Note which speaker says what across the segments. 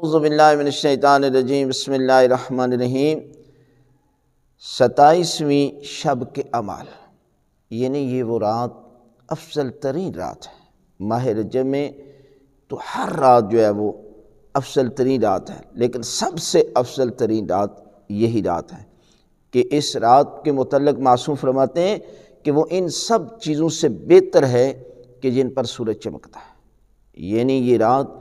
Speaker 1: اعوذ باللہ من الشیطان الرجیم، بسم اللہ الرحمن الرحیم۔ 27ویں شب کے اعمال، یعنی یہ وہ رات افضل ترین رات ہے۔ ماہ رجب میں تو ہر رات جو ہے وہ افضل ترین رات ہے، لیکن سب سے افضل ترین رات یہی رات ہے کہ اس رات کے متعلق معصوم فرماتے ہیں کہ وہ ان سب چیزوں سے بہتر ہے کہ جن پر سورج چمکتا ہے، یعنی یہ رات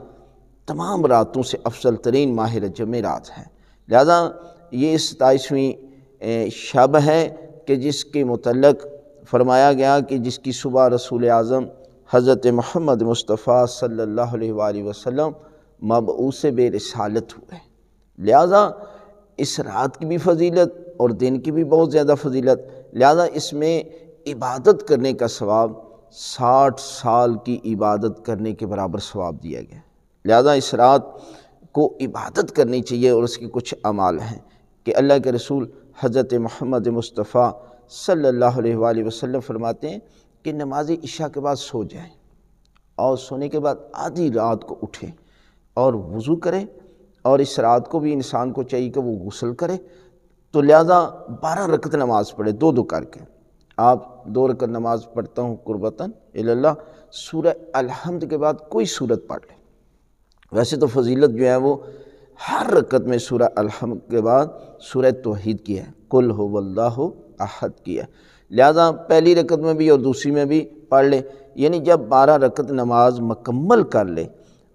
Speaker 1: تمام راتوں سے افضل ترین ماہ رجب میں رات ہے۔ لہذا یہ 27ویں شب ہے کہ جس کے متعلق فرمایا گیا کہ جس کی صبح رسول اعظم حضرت محمد مصطفیٰ صلی اللہ علیہ وآلہ وسلم مبعوث بے رسالت ہوئے۔ لہذا اس رات کی بھی فضیلت اور دن کی بھی بہت زیادہ فضیلت، لہذا اس میں عبادت کرنے کا ثواب 60 سال کی عبادت کرنے کے برابر ثواب دیا گیا۔ لہذا اس رات کو عبادت کرنی چاہیے، اور اس کے کچھ اعمال ہیں کہ اللہ کے رسول حضرت محمد مصطفیٰ صلی اللہ علیہ وآلہ وسلم فرماتے ہیں کہ نماز عشاء کے بعد سو جائیں، اور سونے کے بعد آدھی رات کو اٹھیں اور وضو کریں، اور اس رات کو بھی انسان کو چاہیے کہ وہ غسل کرے۔ تو لہذا 12 رکعت نماز پڑھے، دو کر کے۔ آپ 2 رکعت نماز پڑھتا ہوں قربتاً اللہ، سورہ الحمد کے بعد کوئی سورت پڑھ لیں۔ ویسے تو فضیلت جو ہے وہ ہر رکعت میں سورہ الحمد کے بعد سورہ توحید کی ہے، قل هو اللہ احد کی ہے، لہذا پہلی رکعت میں بھی اور دوسری میں بھی پڑھ لے۔ یعنی جب 12 رکعت نماز مکمل کر لے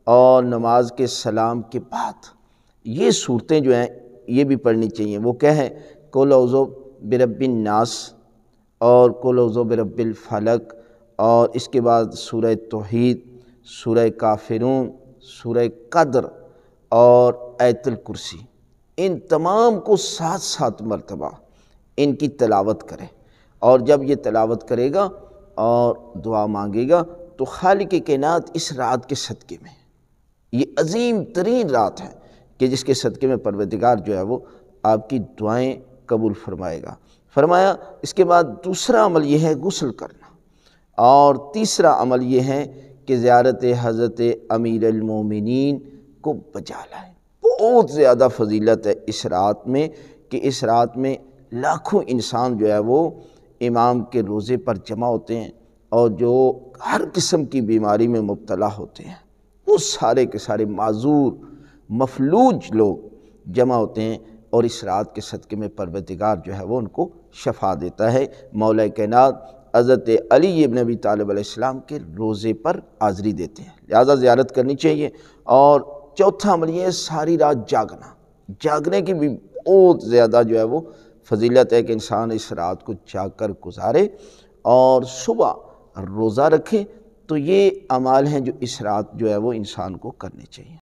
Speaker 1: اور نماز کے سلام کے بعد یہ صورتیں جو ہیں یہ بھی پڑھنی چاہیے۔ وہ کیا ہے؟ قل اعوذ برب الناس اور قل اعوذ برب الفلق، اور اس کے بعد سورہ توحید، سورہ کافرون، سورہ قدر اور آیت الکرسی، ان تمام کو 7 مرتبہ ان کی تلاوت کرے، اور جب یہ تلاوت کرے گا اور دعا مانگے گا تو خالق کائنات اس رات کے صدقے میں، یہ عظیم ترین رات ہے کہ جس کے صدقے میں پروردگار جو ہے وہ آپ کی دعائیں قبول فرمائے گا۔ فرمایا اس کے بعد دوسرا عمل یہ ہے غسل کرنا، اور تیسرا عمل یہ ہے کہ زیارت حضرت امیر المومنین کو بجا لائیں۔ بہت زیادہ فضیلت ہے اس رات میں کہ اس رات میں لاکھوں انسان جو ہے وہ امام کے روضے پر جمع ہوتے ہیں، اور جو ہر قسم کی بیماری میں مبتلا ہوتے ہیں وہ سارے کے سارے معذور مفلوج لوگ جمع ہوتے ہیں، اور اس رات کے صدقے میں پروردگار جو ہے وہ ان کو شفا دیتا ہے۔ مولا کائنات حضرت علی ابن ابی طالب علیہ السلام کے روضے پر حاضری دیتے ہیں، لہذا زیارت کرنی چاہیے۔ اور چوتھا عمل یہ ہے ساری رات جاگنا، جاگنے کی بھی بہت زیادہ جو ہے وہ فضیلت ہے کہ انسان اس رات کو جاگ کر گزارے اور صبح روزہ رکھے۔ تو یہ اعمال ہیں جو اس رات جو ہے وہ انسان کو کرنے چاہیے۔